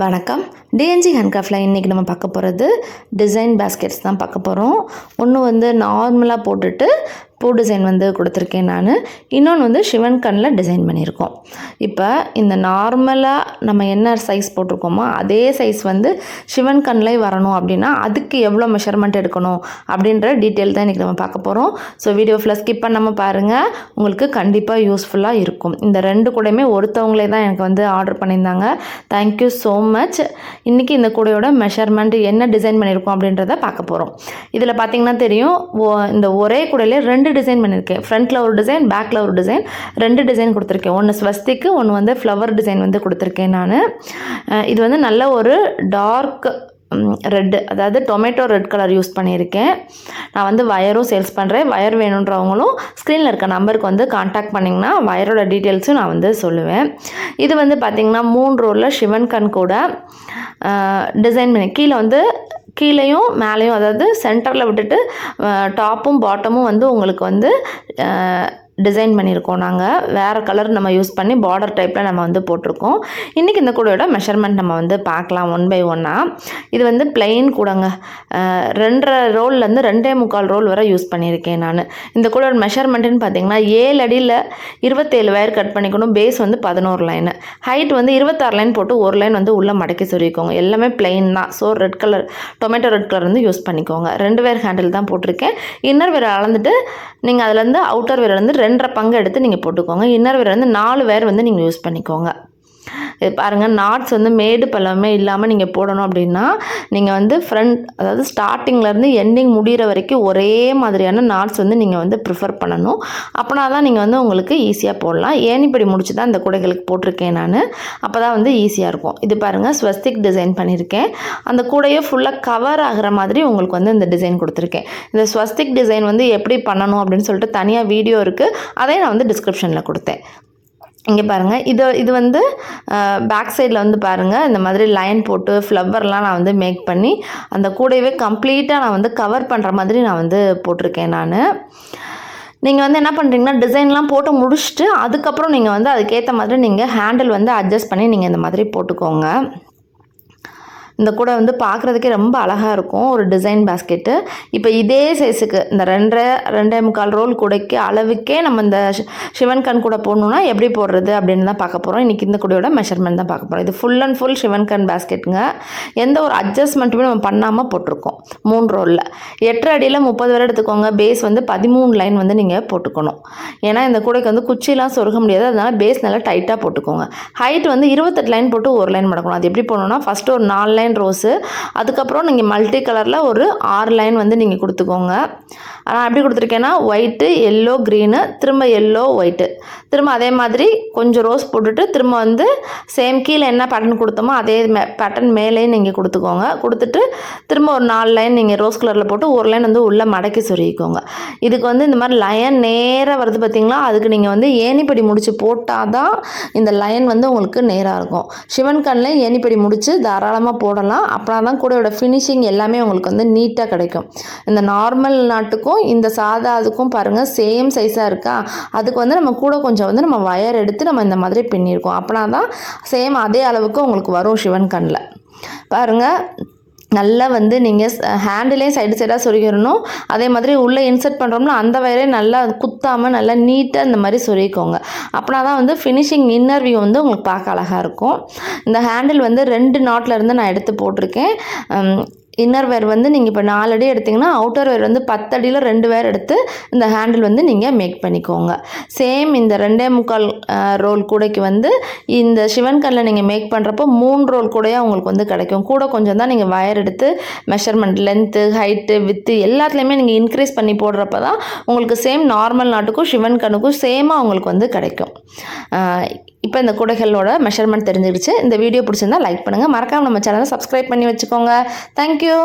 வணக்கம். டிஎன்ஜி ஹேண்ட்கிராஃப்டில் இன்றைக்கி நம்ம பார்க்க போகிறது டிசைன் பேஸ்கெட்ஸ் தான் பார்க்க போகிறோம். ஒன்று வந்து நார்மலாக போட்டுட்டு பூ டிசைன் வந்து கொடுத்துருக்கேன் நான். இன்னொன்று வந்து சிவன் கண்ணில் டிசைன் பண்ணியிருக்கோம். இப்போ இந்த நார்மலாக நம்ம என்ன சைஸ் போட்டிருக்கோமோ அதே சைஸ் வந்து சிவன் கண்ணில் வரணும் அப்படின்னா அதுக்கு எவ்வளோ மெஷர்மெண்ட் எடுக்கணும் அப்படின்ற டீட்டெயில் தான் இன்றைக்கி நம்ம பார்க்க போகிறோம். ஸோ வீடியோ ஃபுல்லாக ஸ்கிப் பண்ணாமல் பாருங்கள், உங்களுக்கு கண்டிப்பாக யூஸ்ஃபுல்லாக இருக்கும். இந்த ரெண்டு கூடையுமே ஒருத்தவங்களே தான் எனக்கு வந்து ஆர்டர் பண்ணியிருந்தாங்க. Thank you so much. இன்றைக்கி இந்த கூடையோட மெஷர்மெண்ட் என்ன டிசைன் பண்ணியிருக்கோம் அப்படின்றத பார்க்க போகிறோம். இதில் பார்த்திங்கன்னா தெரியும், இந்த ஒரே கூடையிலே ரெண்டு டிசைன் பண்ணியிருக்கேன். ஃப்ரண்ட்டில் ஒரு டிசைன், பேக்கில் ஒரு டிசைன், ரெண்டு டிசைன் கொடுத்துருக்கேன். ஒன்று ஸ்வஸ்திக்கு, ஒன்று வந்து ஃப்ளவர் டிசைன் வந்து கொடுத்துருக்கேன் நான். இது வந்து நல்ல ஒரு டார்க் ரெட்டு, அதாவது டொமேட்டோ ரெட் கலர் யூஸ் பண்ணியிருக்கேன். நான் வந்து வயரும் சேல்ஸ் பண்ணுறேன். வயர் வேணுன்றவங்களும் ஸ்க்ரீனில் இருக்க நம்பருக்கு வந்து கான்டாக்ட் பண்ணிங்கன்னா வயரோட டீட்டெயில்ஸும் நான் வந்து சொல்லுவேன். இது வந்து பார்த்திங்கன்னா 3 ரோலில் சிவன் கண் கூட டிசைன் பண்ணி கீழேயும் மேலேயும், அதாவது சென்டரில் விட்டுட்டு டாப்பும் பாட்டமும் வந்து உங்களுக்கு வந்து டிசைன் பண்ணியிருக்கோம். நாங்கள் வேறு கலர் நம்ம யூஸ் பண்ணி பார்டர் டைப்பில் நம்ம வந்து போட்டிருக்கோம். இன்றைக்கி இந்த கூடையோட மெஷர்மெண்ட் நம்ம வந்து பார்க்கலாம் ஒன் பை ஒன்னாக. இது வந்து பிளெயின் கூடங்க, 2.5 ரோல்லேருந்து 2.25 ரோல் வரை யூஸ் பண்ணியிருக்கேன் நான். இந்த கூடையோட மெஷர்மெண்ட்டுன்னு பார்த்தீங்கன்னா 7 அடியில் 27 வயர் கட் பண்ணிக்கணும். பேஸ் வந்து 11 லைனு, ஹைட் வந்து 26 லைன் போட்டு ஒரு லைன் வந்து உள்ளே மடக்கி சொல்லிக்கோங்க. எல்லாமே பிளெயின் தான். So red colour, tomato red colour வந்து யூஸ் பண்ணிக்கோங்க. 2 வேர் ஹேண்டில் தான் போட்டிருக்கேன். இன்னர் வேர் அளந்துட்டு நீங்கள் அதுலேருந்து அவுட்டர் வேர் வந்து 2.5 பங்கு எடுத்து நீங்கள் போட்டுக்கோங்க. இன்னர் வேர் வந்து 4 வேர் வந்து நீங்கள் யூஸ் பண்ணிக்கோங்க. இது பாருங்கள், நாட்ஸ் வந்து மேடு பள்ளமே இல்லாமல் நீங்கள் போடணும் அப்படின்னா நீங்கள் வந்து ஃப்ரண்ட், அதாவது ஸ்டார்டிங்லேருந்து எண்டிங் முடிகிற வரைக்கும் ஒரே மாதிரியான நாட்ஸ் வந்து நீங்கள் வந்து ப்ரிஃபர் பண்ணணும். அப்படின்னா தான் நீங்கள் வந்து உங்களுக்கு ஈஸியாக போடலாம். ஏணிப்படி முடிச்சு தான் இந்த கூடைகளுக்கு போட்டிருக்கேன் நான். அப்போ தான் வந்து ஈஸியாக இருக்கும். இது பாருங்கள், ஸ்வஸ்திக் டிசைன் பண்ணியிருக்கேன். அந்த கூடையை ஃபுல்லாக கவர் ஆகிற மாதிரி உங்களுக்கு வந்து இந்த டிசைன் கொடுத்துருக்கேன். இந்த ஸ்வஸ்திக் டிசைன் வந்து எப்படி பண்ணணும் அப்படின்னு சொல்லிட்டு தனியாக வீடியோ இருக்குது, அதையும் நான் வந்து டிஸ்கிரிப்ஷனில் கொடுத்தேன். இங்கே பாருங்கள், இது வந்து பேக் சைடில் வந்து பாருங்கள், இந்த மாதிரி லைன் போட்டு ஃப்ளவர்லாம் நான் வந்து மேக் பண்ணி அந்த கூடையவே கம்ப்ளீட்டாக நான் வந்து கவர் பண்ணுற மாதிரி நான் வந்து போட்டிருக்கேன் நான். நீங்கள் வந்து என்ன பண்ணுறீங்கன்னா, டிசைன்லாம் போட்டு முடிச்சுட்டு அதுக்கப்புறம் நீங்கள் வந்து அதுக்கேற்ற மாதிரி நீங்கள் ஹேண்டில் வந்து அட்ஜஸ்ட் பண்ணி நீங்கள் இந்த மாதிரி போட்டுக்கோங்க. இந்த கூடை வந்து பார்க்குறதுக்கே ரொம்ப அழகாக இருக்கும், ஒரு டிசைன் பேஸ்கெட்டு. இப்போ இதே சைஸுக்கு இந்த 2.25 ரோல் கூடைக்கு அளவுக்கே நம்ம இந்த சிவன் கண் கூட போடணுன்னா எப்படி போடுறது அப்படின்னு தான் பார்க்க போகிறோம். இன்றைக்கி இந்த கூடையோட மெஷர்மெண்ட் தான் பார்க்க போகிறோம். இது ஃபுல் அண்ட் ஃபுல் சிவன் கண் பேஸ்கெட்டுங்க. எந்த ஒரு அட்ஜஸ்ட்மெண்ட்டுமே நம்ம பண்ணாமல் போட்டிருக்கோம். 3 ரோலில் 8 அடியில் 30 வரை எடுத்துக்கோங்க. பேஸ் வந்து 13 லைன் வந்து நீங்கள் போட்டுக்கணும். ஏன்னா இந்த கூடைக்கு வந்து குச்சிலாம் சொருக முடியாது, அதனால் பேஸ் நல்லா டைட்டாக போட்டுக்கோங்க. ஹைட் வந்து 28 லைன் போட்டு ஒரு லைன் மடக்கணும். அது எப்படி போடணும்னா, ஃபஸ்ட்டு ஒரு 4 லைன் ரோஸு, அதுக்கப்புறம் நீங்கள் மல்டி கலரில் ஒரு 6 லைன் வந்து நீங்கள் கொடுத்துக்கோங்க. ஆனால் எப்படி கொடுத்துருக்கேன்னா, ஒயிட்டு, எல்லோ, க்ரீனு, திரும்ப எல்லோ, ஒயிட்டு, திரும்ப அதே மாதிரி கொஞ்சம் ரோஸ் போட்டுட்டு திரும்ப வந்து சேம் கீழே என்ன பேட்டர்ன் கொடுத்தோமோ அதே பேட்டர்ன் மேலேயும் நீங்கள் கொடுத்துக்கோங்க. கொடுத்துட்டு திரும்ப ஒரு 4 லைன் நீங்கள் ரோஸ் கலரில் போட்டு ஒரு லைன் வந்து உள்ளே மடக்கி சொருகிக்கோங்க. இதுக்கு வந்து இந்த மாதிரி லைன் நேராக வருது பார்த்திங்களா, அதுக்கு நீங்கள் வந்து ஏணிப்படி முடிச்சு போட்டால் தான் இந்த லைன் வந்து உங்களுக்கு நேராக இருக்கும். சிவன் கண்ணில் ஏணிப்படி முடிச்சு தாராளமாக போடலாம். அப்படின்னா தான் கூடையோட ஃபினிஷிங் எல்லாமே உங்களுக்கு வந்து நீட்டாக கிடைக்கும். இந்த நார்மல் நாட்டுக்கும் இந்த சாதா அதுக்கும் பாருங்கள் சேம் சைஸாக இருக்கா, அதுக்கு வந்து நம்ம கூட கொஞ்சம் வந்து நம்ம வயர் எடுத்து நம்ம இந்த மாதிரி பின்னியிருக்கோம். அப்படின்னா தான் சேம் அதே அளவுக்கு உங்களுக்கு வரும் சிவன் கண்ணில். பாருங்கள், நல்லா வந்து நீங்கள் ஹேண்டிலையும் சைடாக சொருகிடணும். அதே மாதிரி உள்ளே இன்சர்ட் பண்ணுறோம்னா அந்த வயரே நல்லா குத்தாமல் நல்லா நீட்டாக இந்த மாதிரி சொருகிக்கோங்க. அப்படின்னா தான் வந்து ஃபினிஷிங் இன்னர் வியூ வந்து உங்களுக்கு பார்க்க அழகாக இருக்கும். இந்த ஹேண்டில் வந்து 2 நாட்லேருந்து நான் எடுத்து போட்டிருக்கேன். இன்னர் வேர் வந்து நீங்கள் இப்போ 4 அடி எடுத்திங்கன்னா அவுட்டர் வேர் வந்து 10 அடியில் 2 வேர் எடுத்து இந்த ஹேண்டில் வந்து நீங்கள் மேக் பண்ணிக்கோங்க. சேம் இந்த 2.25 ரோல் கூடைக்கு வந்து இந்த சிவன் கல்லில் நீங்கள் மேக் பண்ணுறப்போ 3 ரோல் கூடையாக உங்களுக்கு வந்து கிடைக்கும். கூட கொஞ்சம் தான் நீங்கள் வயர் எடுத்து மெஷர்மெண்ட், லென்த்து, ஹைட்டு, வித்து எல்லாத்துலேயுமே நீங்கள் இன்க்ரீஸ் பண்ணி போடுறப்ப தான் உங்களுக்கு சேம் நார்மல் நாட்டுக்கும் சிவன் கண்ணுக்கும் சேமாக உங்களுக்கு வந்து கிடைக்கும். இப்போ இந்த கூடைகளோட மெஷர்மெண்ட் தெரிஞ்சிருச்சு. இந்த வீடியோ பிடிச்சிருந்தா லைக் பண்ணுங்கள், மறக்காமல் நம்ம சேனலை சப்ஸ்கிரைப் பண்ணி வச்சுக்கோங்க. தேங்க்யூ.